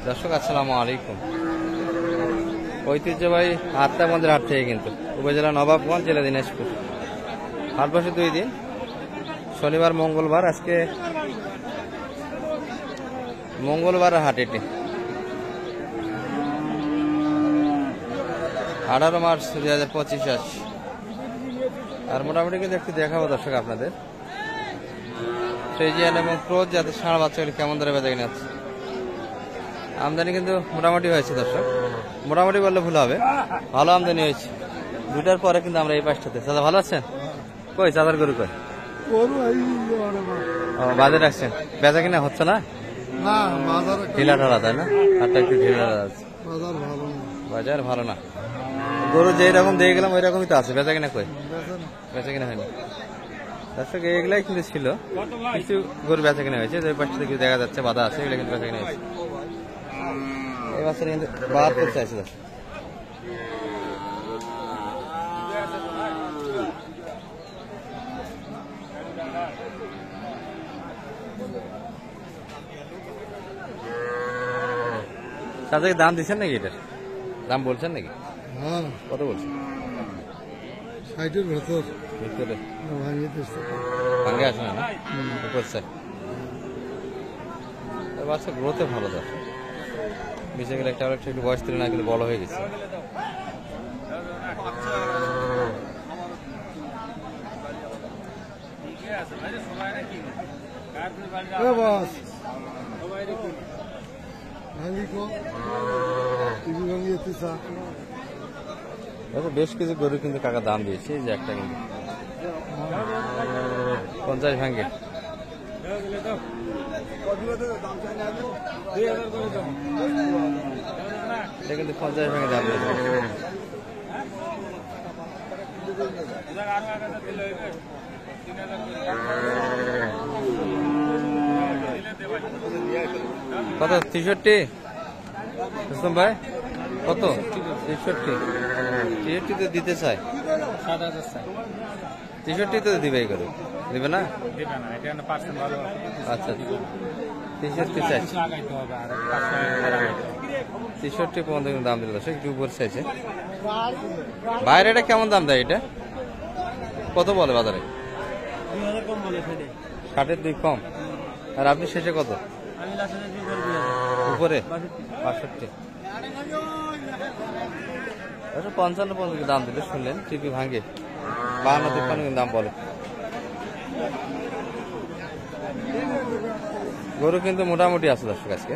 দর্শক আসসালামু আলাইকুম। ঐতিহ্যবাহী আত্মা মন্দির হাট থেকে কিন্তু উপজেলা নবাবগঞ্জ, জেলা দিনাজপুর। হাট বসে 2 দিন, শনিবার মঙ্গলবার। আজকে মঙ্গলবার হাট, এটি 18 মার্চ 2025। আর মোটামুটি কিন্তু একটু দেখাবো দর্শক আপনাদের ফ্রিজিয়ান এবং ক্রোজ জাতের ষাঁড় বাচ্চাগুলি কেমন ধরে বেচা কিনে আছে। আমদানি কিন্তু মোটামুটি হয়েছে দর্শক, মোটামুটি বললে ভুল হবে, ভালো আমদানি হয়েছে। 2টার পরে কিন্তু আমরা এই পাশটাতে। দাদা ভালো আছেন? কই চাঁদার গরু কই? বাজারে রাখছেন, বেচা কিনা হচ্ছে না? ঢিলা ঢালা, তাই না? হাটটা একটু ঢিলা ঢালা আছে, বাজার ভালো না। গরু যেই রকম দিয়ে গেলাম ওই রকমই তো আছে, বেচা কিনা কই? বেচা কিনা হয়নি দর্শক। এগুলাই কিন্তু ছিল, কিছু গরু বেচা কিনা হয়েছে। ওই পাশটা কিছু দেখা যাচ্ছে বাধা আছে, এগুলো কিন্তু বেচা কিনা হয়েছে। এই বছর কিন্তু 72 চাইছে দর্শক। চাচাকে দাম দিচ্ছেন নাকি? এটার দাম বলছেন নাকি? কত বলছেন? 60-এর ভিতরে ভাঙে আসে না, উপর চাই। বাচ্চা গ্রোথে ভালো, দর বেঁচে গেলে একটা একটু বয়স ছিল না, কিন্তু বড় হয়ে গেছে। বেশ কিছু গরু কিন্তু কাকা দাম দিয়েছে, যে একটা কিন্তু 50 ভাঙে। এটা কিন্তু 50 ভাঙে দাম দিয়েছে। কত? 63 ভাই, কত? 63 তো দিতে চাই, 63 তো দিবে। এই করে দিবে না? আচ্ছা, 63 চাই, 63 পর্যন্ত দাম দিল। সে একটু উপর চাইছে। বাইরে এটা কেমন দাম দেয়? এটা কত বলে বাজারে? 60-এর 2 কম। আর আপনি শেষে কত? উপরে 65। 55 পর্যন্ত দাম দিলে শুনলেন, টিপি ভাঙে 52-53 কিন্তু দাম বলে। গরু কিন্তু মোটামুটি আছে দর্শক আজকে।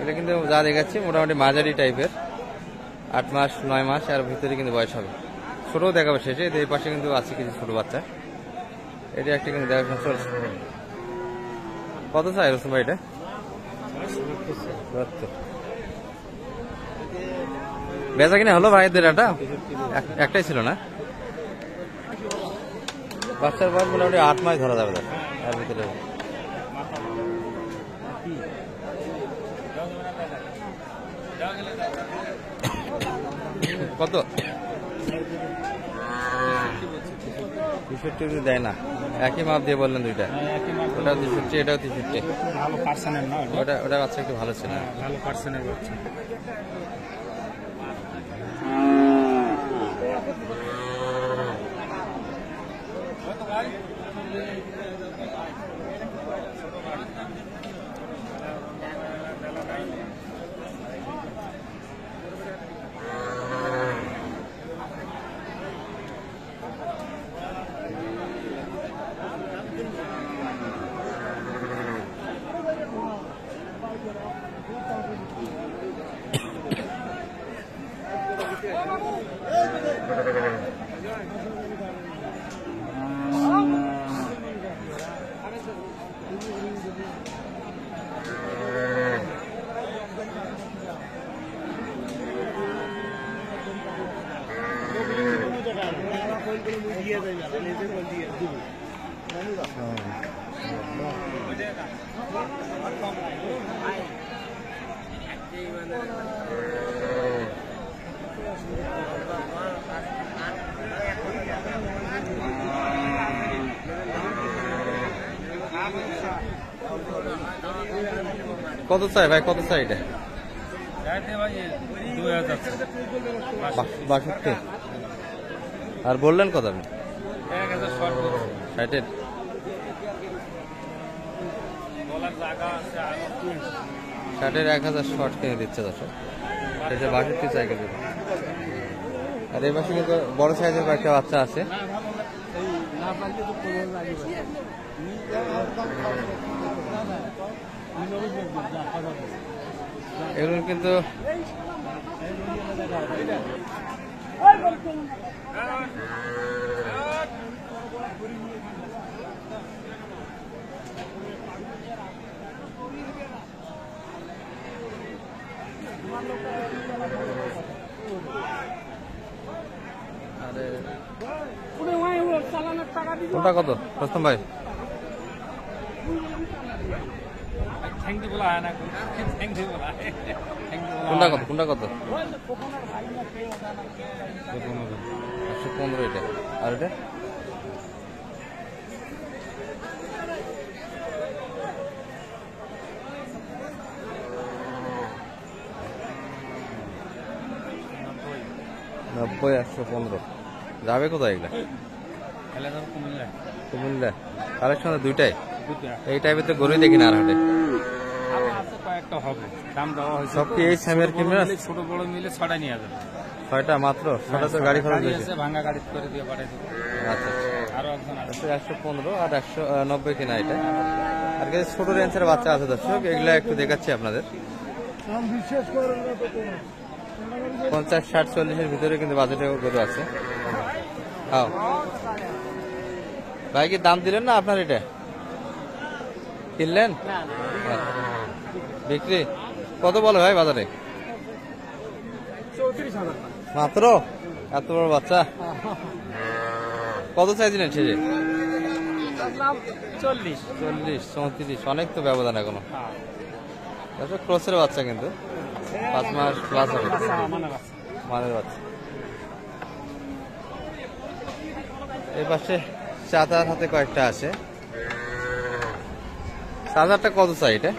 এটা কিন্তু যা দেখাচ্ছি মোটামুটি মাঝারি টাইপের, 8 মাস 9 মাস আর ভিতরে কিন্তু বয়স হবে। ছোট দেখাবে শেষে। এই পাশে কিন্তু আছে কিছু ছোট বাচ্চা। এটা একটা কিন্তু দেখাশোনা চলছে। কত চাই রসুন ভাই এটা? বেচা কিনা হলো ভাইদের? একটাই ছিল না? বাচ্চার বয়স মোটামুটি 8 মাস ধরা যাবে তার ভিতরে। কত? 63 দেয় না, একই মাপ দিয়ে বললেন দুইটা। ওটা 63, এটাও 63। ওটা বাচ্চা একটু ভালো ছিল, ভালো পার্সেন্টের বাচ্চা। কত চাই ভাই, কত চাই এটা? 62। আর বললেন কত আপনি? 60। ষাটের 1000 শর্ট কিনে দিচ্ছে দর্শক। এটা 62 চাই কিন্তু। আর এই পাশে কিন্তু বড় সাইজের কয়েকটা বাচ্চা আছে। এগুলো কিন্তু কোনটা কত রস্তম ভাই? কোনটা কত, কোনটা কত? 115 এটা। আর এটা? নব্বই, 115। যাবে কোথায় এগুলা? কুমিল্লা। কালেকশন দুইটাই? এই টাইপের তো গরুই দেখি না আর হাটে। সব কি এই স্যামের কিনবে? ছোট বড় মিলে 6টা নিয়ে যাবে। 6টা মাত্র? 6টা তো গাড়ি খরচ বেশি। ভাঙা গাড়ি করে দিয়ে পাঠাই দেবো। আচ্ছা, আরো একজন আছে। 115 আর 190 কিনা এটা। আর কিছু ছোট রেঞ্জের বাচ্চা আছে দর্শক, এগুলা একটু দেখাচ্ছি আপনাদের। 50, 60, 40-এর ভিতরে কিন্তু বাজেটে গরু আছে। হ্যাঁ ভাই, কি দাম দিলেন না আপনার? এটা কিনলেন? বিক্রি কত বলে ভাই বাজারে? 34,000 মাত্র? এত বড় বাচ্চা কত চাইছিলেন শেষে? 40, 40, 34, অনেক তো ব্যবধান এখনো। ক্রসের বাচ্চা কিন্তু 5 মাস প্লাস হবে, মানের বাচ্চা। এই পাশে চাতার হাতে কয়েকটা আছে। চাতারটা কত চাই এটা?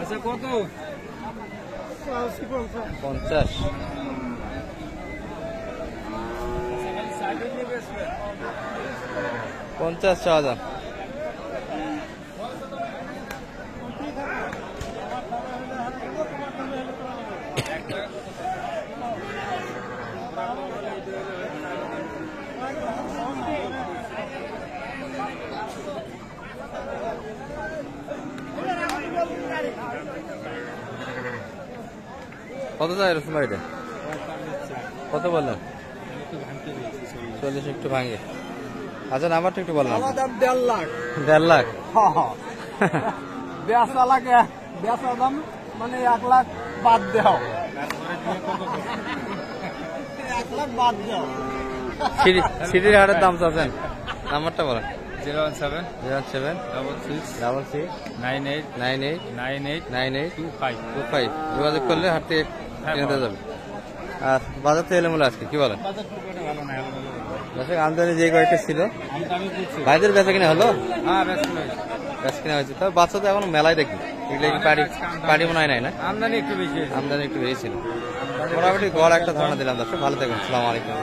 আচ্ছা কত? 50। পঞ্চাশ চাওয়া যান। কত চাই রসুন ভাই এটা? কত বললেন? 40 একটু ভাঙে। আচ্ছা, নাম্বারটা একটু বললাম। 1.5 লাখ। 1.5 লাখ? বেচা লাগে, বেচা দাম মানে 1 লাখ বাদ দেও। 1 লাখ বাদ দেও। সিটির হাটের দাম চাচ্ছেন? নাম্বারটা বলেন। 017 07 66 66 98 98 98 98 25। 25 যোগাযোগ করলে হাট থেকে কিনতে যাবে। আর বাজার থেকে এলে মূল্য আজকে কি বলেন? বাজার খুব একটা ভালো না, ভালো দর্শক, আমদানি যে কয়েকটা ছিল আমি বুঝছি। ভাইদের বেচা কিনা হলো? হ্যাঁ, ব্যস্ত নই। বেচা কিনা হয়েছে। তবে বাচ্চা তো এখন মেলায় দেখি, এগুলো কি পাড়ি মনে হয় নাই না? আমদানি একটু বেশি। আমদানি একটু বেশি ছিল। মোটামুটি গড় একটা ধারণা দিলাম দর্শক। ভালো থাকুন, আসসালামু আলাইকুম।